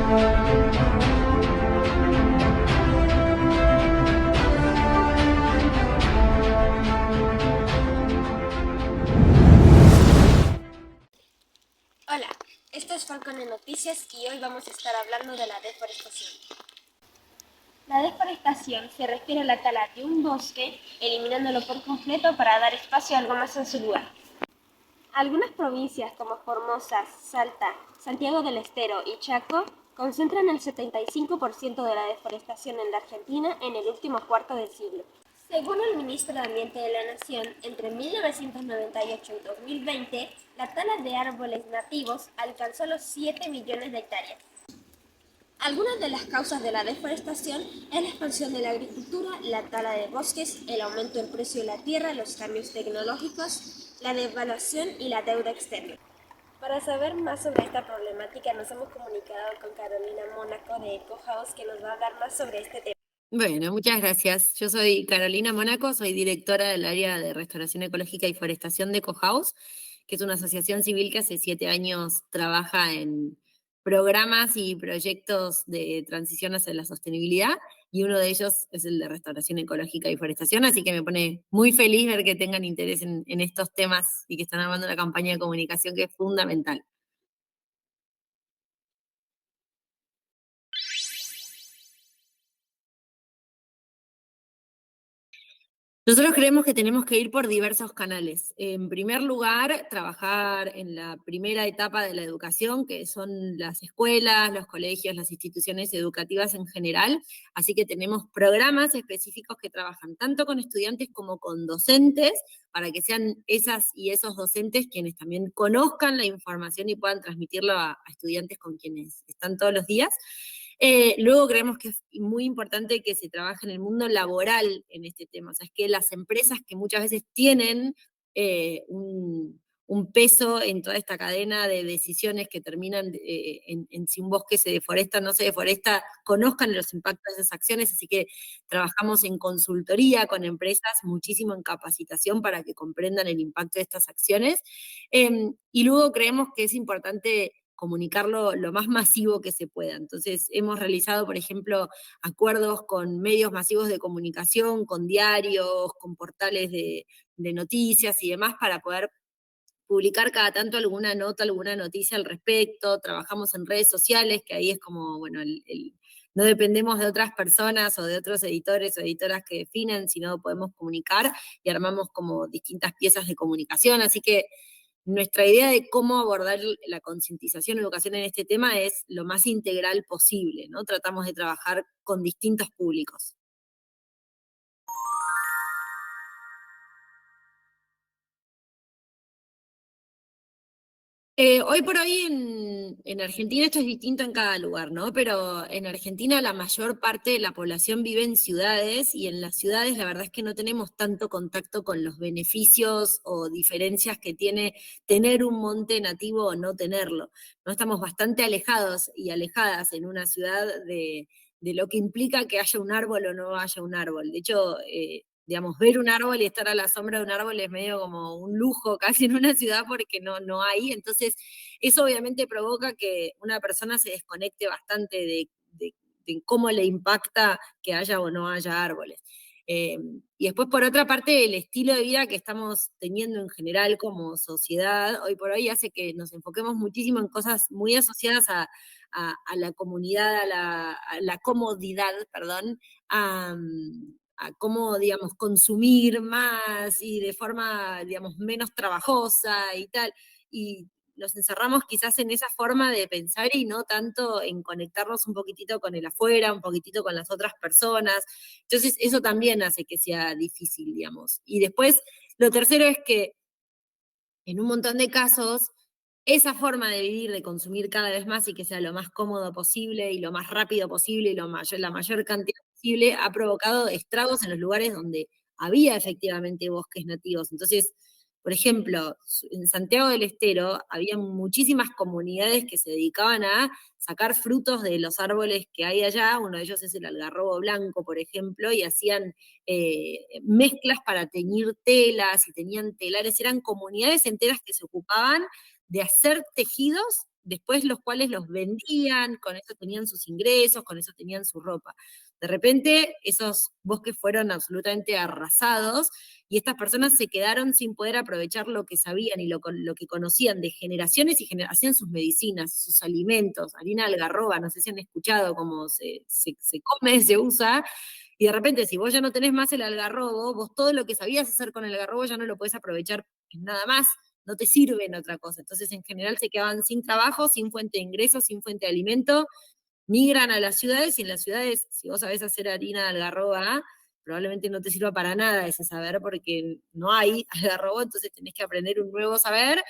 Hola, esto es Falcone Noticias y hoy vamos a estar hablando de la deforestación. La deforestación se refiere a la tala de un bosque, eliminándolo por completo para dar espacio a algo más en su lugar. Algunas provincias como Formosa, Salta, Santiago del Estero y Chaco concentran el 75% de la deforestación en la Argentina en el último cuarto del siglo. Según el ministro de Ambiente de la Nación, entre 1998 y 2020, la tala de árboles nativos alcanzó los 7 millones de hectáreas. Algunas de las causas de la deforestación es la expansión de la agricultura, la tala de bosques, el aumento del precio de la tierra, los cambios tecnológicos, la devaluación y la deuda externa. Para saber más sobre esta problemática nos hemos comunicado con Carolina Mónaco de EcoHouse, que nos va a hablar más sobre este tema. Bueno, muchas gracias. Yo soy Carolina Mónaco, soy directora del área de restauración ecológica y forestación de EcoHouse, que es una asociación civil que hace 7 años trabaja en programas y proyectos de transición hacia la sostenibilidad, y uno de ellos es el de restauración ecológica y forestación, así que me pone muy feliz ver que tengan interés en estos temas y que están armando una campaña de comunicación que es fundamental. Nosotros creemos que tenemos que ir por diversos canales. En primer lugar, trabajar en la primera etapa de la educación, que son las escuelas, los colegios, las instituciones educativas en general. Así que tenemos programas específicos que trabajan tanto con estudiantes como con docentes, para que sean esas y esos docentes quienes también conozcan la información y puedan transmitirlo a estudiantes con quienes están todos los días. Luego creemos que es muy importante que se trabaje en el mundo laboral en este tema, o sea, es que las empresas que muchas veces tienen un peso en toda esta cadena de decisiones que terminan en si un bosque se deforesta o no se deforesta, conozcan los impactos de esas acciones, así que trabajamos en consultoría con empresas, muchísimo en capacitación para que comprendan el impacto de estas acciones, y luego creemos que es importante comunicarlo lo más masivo que se pueda. Entonces, hemos realizado, por ejemplo, acuerdos con medios masivos de comunicación, con diarios, con portales de noticias y demás, para poder publicar cada tanto alguna nota, alguna noticia al respecto. Trabajamos en redes sociales, que ahí es como, bueno, no dependemos de otras personas o de otros editores o editoras que definen, sino podemos comunicar y armamos como distintas piezas de comunicación. Así que nuestra idea de cómo abordar la concientización y educación en este tema es lo más integral posible, ¿no? Tratamos de trabajar con distintos públicos. Hoy por hoy en Argentina esto es distinto en cada lugar, ¿no? Pero en Argentina la mayor parte de la población vive en ciudades, y en las ciudades la verdad es que no tenemos tanto contacto con los beneficios o diferencias que tiene tener un monte nativo o no tenerlo. No, estamos bastante alejados y alejadas en una ciudad de lo que implica que haya un árbol o no haya un árbol. De hecho, digamos, ver un árbol y estar a la sombra de un árbol es medio como un lujo casi en una ciudad, porque no hay. Entonces, eso obviamente provoca que una persona se desconecte bastante de cómo le impacta que haya o no haya árboles. Y después, por otra parte, el estilo de vida que estamos teniendo en general como sociedad, hoy por hoy, hace que nos enfoquemos muchísimo en cosas muy asociadas a la comunidad, a la comodidad, perdón, a cómo, digamos, consumir más y de forma, digamos, menos trabajosa y tal. Y nos encerramos quizás en esa forma de pensar y no tanto en conectarnos un poquitito con el afuera, un poquitito con las otras personas. Entonces, eso también hace que sea difícil, digamos. Y después, lo tercero es que en un montón de casos, esa forma de vivir, de consumir cada vez más y que sea lo más cómodo posible y lo más rápido posible y la mayor cantidad posible, ha provocado estragos en los lugares donde había efectivamente bosques nativos. Entonces, por ejemplo, en Santiago del Estero había muchísimas comunidades que se dedicaban a sacar frutos de los árboles que hay allá. Uno de ellos es el algarrobo blanco, por ejemplo, y hacían mezclas para teñir telas y tenían telares. Eran comunidades enteras que se ocupaban de hacer tejidos después los cuales los vendían, con eso tenían sus ingresos, con eso tenían su ropa. De repente esos bosques fueron absolutamente arrasados y estas personas se quedaron sin poder aprovechar lo que sabían y lo que conocían de generaciones y generaciones, sus medicinas, sus alimentos, harina de algarroba, no sé si han escuchado cómo se come, se usa, y de repente si vos ya no tenés más el algarrobo, vos todo lo que sabías hacer con el algarrobo ya no lo podés aprovechar en nada más, no te sirve en otra cosa. Entonces en general se quedaban sin trabajo, sin fuente de ingresos, sin fuente de alimento, migran a las ciudades y en las ciudades, si vos sabés hacer harina de algarroba, probablemente no te sirva para nada ese saber porque no hay algarrobo, entonces tenés que aprender un nuevo saber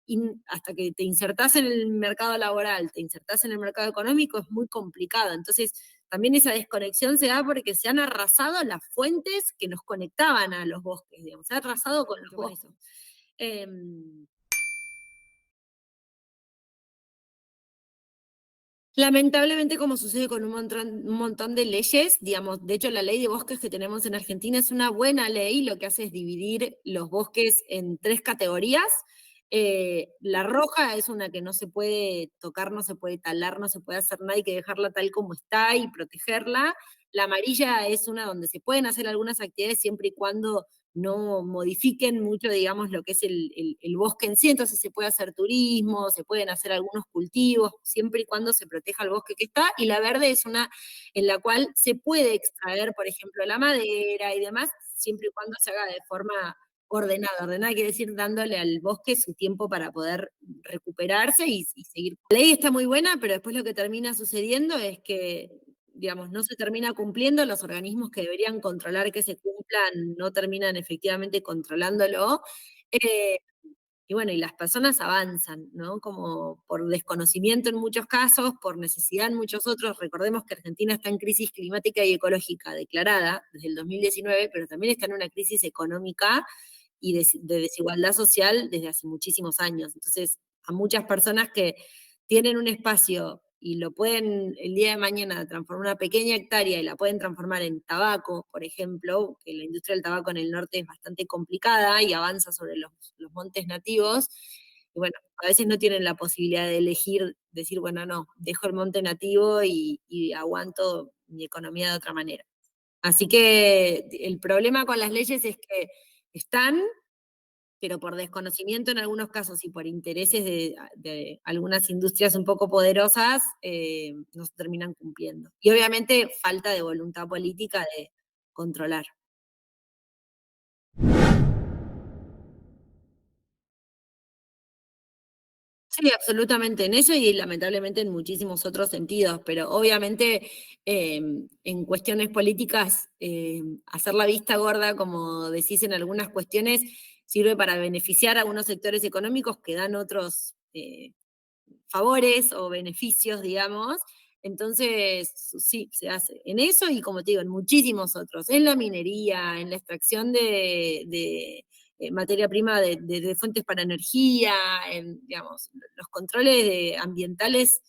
y hasta que te insertás en el mercado laboral, te insertás en el mercado económico, es muy complicado. Entonces, también esa desconexión se da porque se han arrasado las fuentes que nos conectaban a los bosques, digamos, se ha arrasado con los bosques. Lamentablemente, como sucede con un montón de leyes, digamos, de hecho la ley de bosques que tenemos en Argentina es una buena ley, lo que hace es dividir los bosques en tres categorías. La roja es una que no se puede tocar, no se puede talar, no se puede hacer nada, hay que dejarla tal como está y protegerla. La amarilla es una donde se pueden hacer algunas actividades siempre y cuando no modifiquen mucho, digamos, lo que es el bosque en sí, entonces se puede hacer turismo, se pueden hacer algunos cultivos, siempre y cuando se proteja el bosque que está, y la verde es una en la cual se puede extraer, por ejemplo, la madera y demás, siempre y cuando se haga de forma ordenada. Ordenada quiere decir dándole al bosque su tiempo para poder recuperarse y seguir. La ley está muy buena, pero después lo que termina sucediendo es que digamos, no se termina cumpliendo, los organismos que deberían controlar que se cumplan no terminan efectivamente controlándolo. Eh, y bueno, y las personas avanzan, ¿no? Como por desconocimiento en muchos casos, por necesidad en muchos otros. Recordemos que Argentina está en crisis climática y ecológica declarada desde el 2019, pero también está en una crisis económica y de desigualdad social desde hace muchísimos años. Entonces, a muchas personas que tienen un espacio y lo pueden el día de mañana transformar una pequeña hectárea y la pueden transformar en tabaco, por ejemplo, que la industria del tabaco en el norte es bastante complicada y avanza sobre los montes nativos, y bueno, a veces no tienen la posibilidad de elegir, decir, bueno, no, dejo el monte nativo y aguanto mi economía de otra manera. Así que el problema con las leyes es que están, pero por desconocimiento en algunos casos y por intereses de algunas industrias un poco poderosas, no se terminan cumpliendo. Y obviamente falta de voluntad política de controlar. Sí, absolutamente en eso y lamentablemente en muchísimos otros sentidos, pero obviamente en cuestiones políticas, hacer la vista gorda, como decís en algunas cuestiones, sirve para beneficiar a algunos sectores económicos que dan otros favores o beneficios, digamos. Entonces, sí, se hace en eso y como te digo, en muchísimos otros, en la minería, en la extracción de materia prima de fuentes para energía, en, digamos, los controles ambientales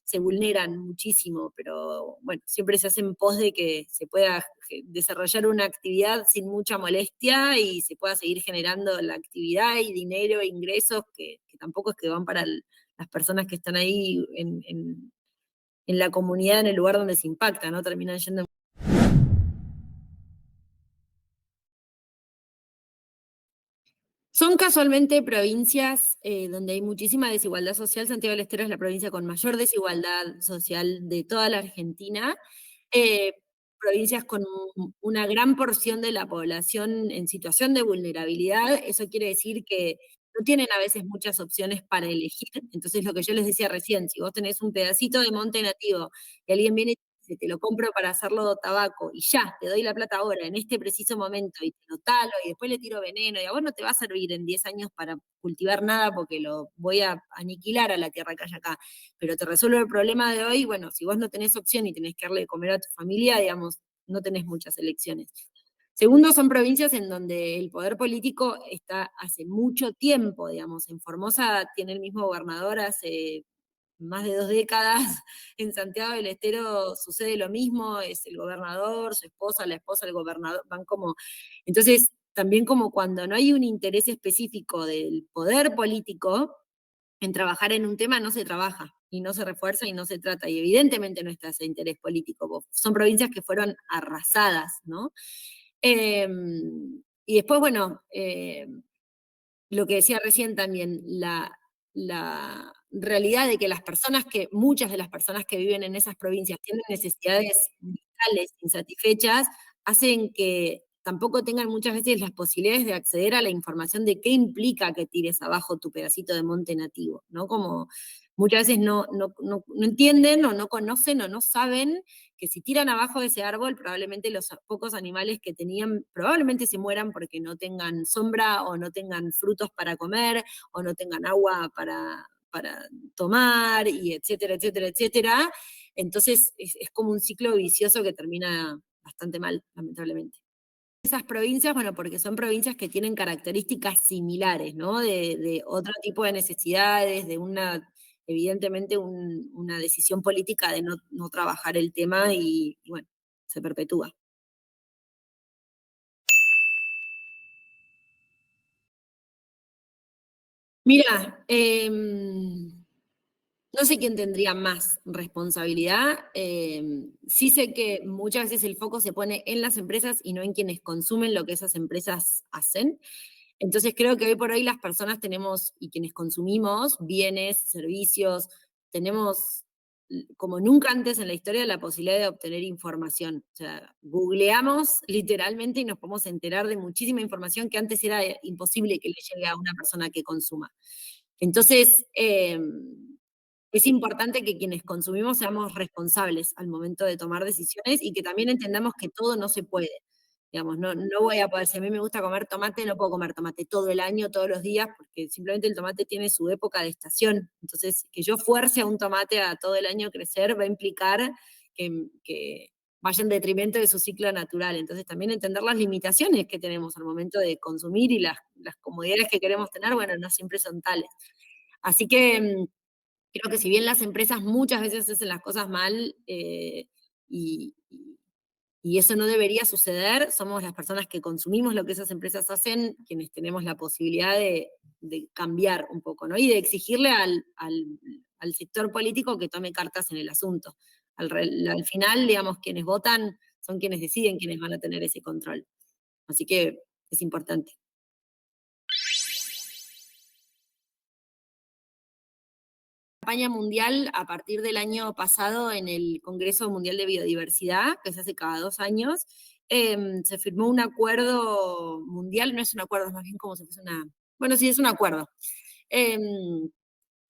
se vulneran muchísimo, pero bueno, siempre se hace en pos de que se pueda desarrollar una actividad sin mucha molestia y se pueda seguir generando la actividad y dinero e ingresos que tampoco es que van para las personas que están ahí en la comunidad, en el lugar donde se impacta, ¿no? Terminan yendo. Son casualmente provincias donde hay muchísima desigualdad social. Santiago del Estero es la provincia con mayor desigualdad social de toda la Argentina. Eh, Provincias con una gran porción de la población en situación de vulnerabilidad. Eso quiere decir que no tienen a veces muchas opciones para elegir. Entonces, lo que yo les decía recién, si vos tenés un pedacito de monte nativo y alguien viene y te dice, te lo compro para hacerlo tabaco y ya, te doy la plata ahora, en este preciso momento, y te lo talo y después le tiro veneno, y a vos no te va a servir en 10 años para cultivar nada porque lo voy a aniquilar a la tierra que hay acá, pero te resuelve el problema de hoy. Bueno, si vos no tenés opción y tenés que darle de comer a tu familia, digamos, no tenés muchas elecciones. Segundo, son provincias en donde el poder político está hace mucho tiempo, digamos. En Formosa tiene el mismo gobernador hace más de 2 décadas. En Santiago del Estero sucede lo mismo, es el gobernador, su esposa, la esposa del gobernador, van como... Entonces, también como cuando no hay un interés específico del poder político, en trabajar en un tema no se trabaja, y no se refuerza y no se trata, y evidentemente no está ese interés político. Son provincias que fueron arrasadas, ¿no? Y después, bueno, lo que decía recién también, la realidad de que muchas de las personas que viven en esas provincias tienen necesidades vitales insatisfechas, hacen que tampoco tengan muchas veces las posibilidades de acceder a la información de qué implica que tires abajo tu pedacito de monte nativo, ¿no? Como muchas veces no entienden o no conocen o no saben que si tiran abajo de ese árbol, probablemente los pocos animales que tenían, probablemente se mueran porque no tengan sombra o no tengan frutos para comer o no tengan agua para tomar, y etcétera, etcétera, etcétera. Entonces es como un ciclo vicioso que termina bastante mal, lamentablemente. Esas provincias, bueno, porque son provincias que tienen características similares, ¿no? De otro tipo de necesidades, de evidentemente una decisión política de no trabajar el tema y bueno, se perpetúa. Mira, no sé quién tendría más responsabilidad. Sí sé que muchas veces el foco se pone en las empresas y no en quienes consumen lo que esas empresas hacen. Entonces creo que hoy por hoy las personas tenemos, y quienes consumimos bienes, servicios, tenemos como nunca antes en la historia la posibilidad de obtener información. O sea, googleamos literalmente y nos podemos enterar de muchísima información que antes era imposible que le llegue a una persona que consuma. Entonces, es importante que quienes consumimos seamos responsables al momento de tomar decisiones y que también entendamos que todo no se puede. Digamos, no voy a poder, si a mí me gusta comer tomate, no puedo comer tomate todo el año, todos los días, porque simplemente el tomate tiene su época de estación. Entonces, que yo fuerce a un tomate a todo el año crecer va a implicar que vaya en detrimento de su ciclo natural. Entonces, también entender las limitaciones que tenemos al momento de consumir y las comodidades que queremos tener, bueno, no siempre son tales. Así que creo que si bien las empresas muchas veces hacen las cosas mal, y, y eso no debería suceder, somos las personas que consumimos lo que esas empresas hacen, quienes tenemos la posibilidad de cambiar un poco, ¿no? Y de exigirle al sector político que tome cartas en el asunto. Al final, digamos, quienes votan son quienes deciden quiénes van a tener ese control. Así que es importante. Campaña mundial a partir del año pasado en el Congreso Mundial de Biodiversidad, que se hace cada 2 años, se firmó un acuerdo mundial, no es un acuerdo, es más bien como si fuese bueno, sí, es un acuerdo, em,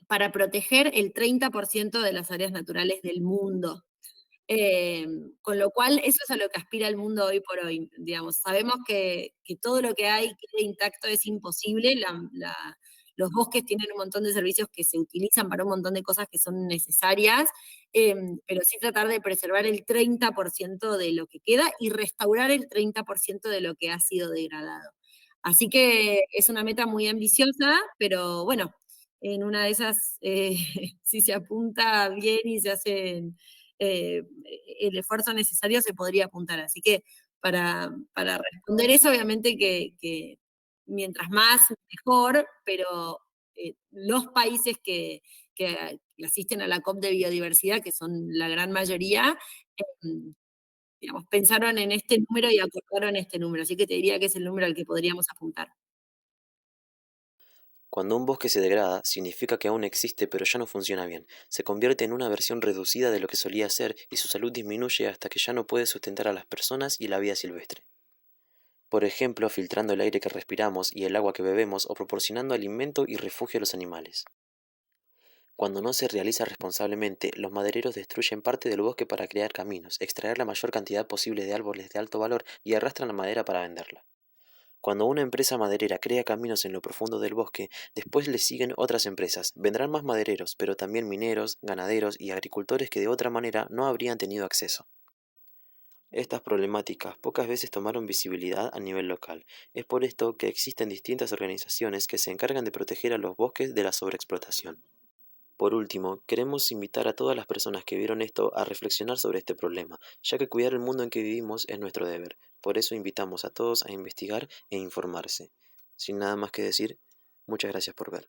para proteger el 30% de las áreas naturales del mundo. Con lo cual, eso es a lo que aspira el mundo hoy por hoy, digamos. Sabemos que todo lo que hay quede intacto es imposible. Los bosques tienen un montón de servicios que se utilizan para un montón de cosas que son necesarias, pero sí tratar de preservar el 30% de lo que queda y restaurar el 30% de lo que ha sido degradado. Así que es una meta muy ambiciosa, pero bueno, en una de esas, si se apunta bien y se hacen el esfuerzo necesario, se podría apuntar. Así que para responder eso, obviamente que mientras más, mejor, pero los países que asisten a la COP de biodiversidad, que son la gran mayoría, digamos, pensaron en este número y acordaron este número. Así que te diría que es el número al que podríamos apuntar. Cuando un bosque se degrada, significa que aún existe pero ya no funciona bien. Se convierte en una versión reducida de lo que solía ser y su salud disminuye hasta que ya no puede sustentar a las personas y la vida silvestre. Por ejemplo, filtrando el aire que respiramos y el agua que bebemos o proporcionando alimento y refugio a los animales. Cuando no se realiza responsablemente, los madereros destruyen parte del bosque para crear caminos, extraer la mayor cantidad posible de árboles de alto valor y arrastran la madera para venderla. Cuando una empresa maderera crea caminos en lo profundo del bosque, después le siguen otras empresas. Vendrán más madereros, pero también mineros, ganaderos y agricultores que de otra manera no habrían tenido acceso. Estas problemáticas pocas veces tomaron visibilidad a nivel local. Es por esto que existen distintas organizaciones que se encargan de proteger a los bosques de la sobreexplotación. Por último, queremos invitar a todas las personas que vieron esto a reflexionar sobre este problema, ya que cuidar el mundo en que vivimos es nuestro deber. Por eso invitamos a todos a investigar e informarse. Sin nada más que decir, muchas gracias por ver.